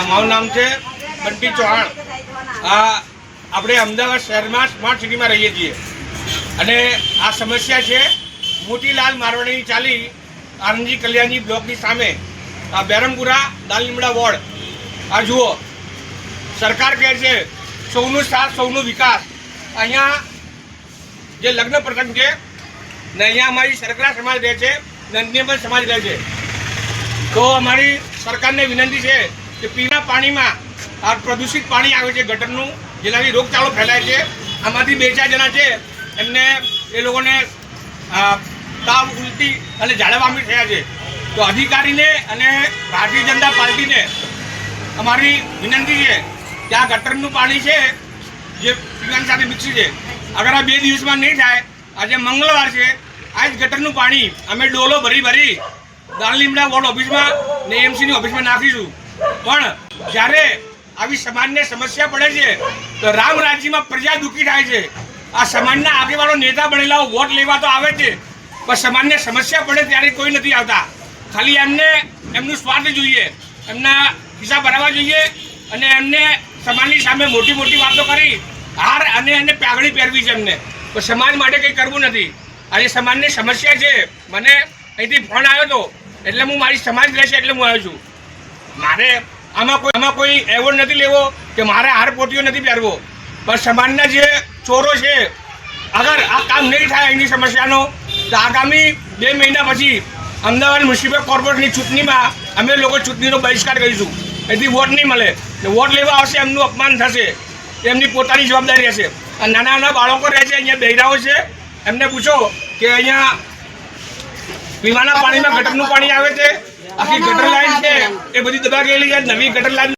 મારું નામ છે બંટી ચૌહાણ। આપણે અમદાવાદ શહેરમાં સ્માર્ટ સિટીમાં રહીએ છીએ અને આ સમસ્યા છે મોતીલાલ મારવાડીની ચાલી આરંજી કલ્યાણજી બ્લોકની સામે આ બેરમપુરા દાલલીમડા વોર્ડ। આ જુઓ, સરકાર કહે છે સૌનું સાથ સૌનો વિકાસ। અહીંયા જે લગ્ન પ્રસંગ છે ને અહીંયા અમારી સરકાર સમાજ રહે છે ને અન્ય પણ સમાજ રહે છે, તો અમારી સરકારને વિનંતી છે કે પીવાના પાણીમાં આ પ્રદૂષિત પાણી આવે છે ગટરનું, જેનાથી રોગચાળો ફેલાય છે। આમાંથી 2-4 જણા છે એમને એ લોકોને તાવ, ઉલટી અને ઝાડા વામી થયા છે। તો અધિકારીને અને ભારતીય જનતા પાર્ટીને અમારી વિનંતી છે કે આ ગટરનું પાણી છે જે પીવાની સાથે મિક્સી છે, અગર આ 2 દિવસમાં નહીં થાય, આજે મંગળવાર છે, આ જ ગટરનું પાણી અમે ડોલો ભરી દાલલીમડા વોર્ડ ઓફિસમાં ને એમસીની ઓફિસમાં નાખીશું। પણ જ્યારે આવી સમાજને સમસ્યા પડે છે તો રામ રાજ્યમાં પ્રજા દુઃખી થાય છે। આ સમાજના આગેવાનો નેતા બનેલા વોટ લેવા તો આવે છે, પણ સમાજને સમસ્યા પડે ત્યારે કોઈ નથી આવતા। ખાલી એમને એમનું સ્વાર્થ જોઈએ, એમના હિસાબ ભરાવા જોઈએ અને એમને સમાજની સામે મોટી મોટી વાતો કરી હાર અને એને પાઘડી પહેરવી છે એમને, પણ સમાજ માટે કંઈ કરવું નથી। આજે સમાજની સમસ્યા છે, મને અહીંથી ફોન આવ્યો હતો એટલે હું મારી સમાજ રહેશે એટલે હું આવ્યો છું। મારે આમાં કોઈ એવોર્ડ નથી લેવો કે મારે હાર પોટીઓ નથી પહેરવો, પણ સમાજના જે ચોરો છે, અગર આ કામ નહીં થાય એની સમસ્યાનો તો આગામી 2 મહિના પછી અમદાવાદ મ્યુનિસિપલ કોર્પોરેશનની ચૂંટણીમાં અમે લોકો ચૂંટણીનો બહિષ્કાર કરીશું। એથી વોટ નહીં મળે, વોટ લેવા આવશે એમનું અપમાન થશે, એમની પોતાની જવાબદારી હશે। આ નાના બાળકો રહે છે, અહીંયા બહેરાઓ છે, એમને પૂછો કે અહીંયા પીવાના પાણીમાં ગટરનું પાણી આવે છે, આખી ગટર લાઈન છે એ બધી દબા ગયેલી છે, નવી ગટર લાઈન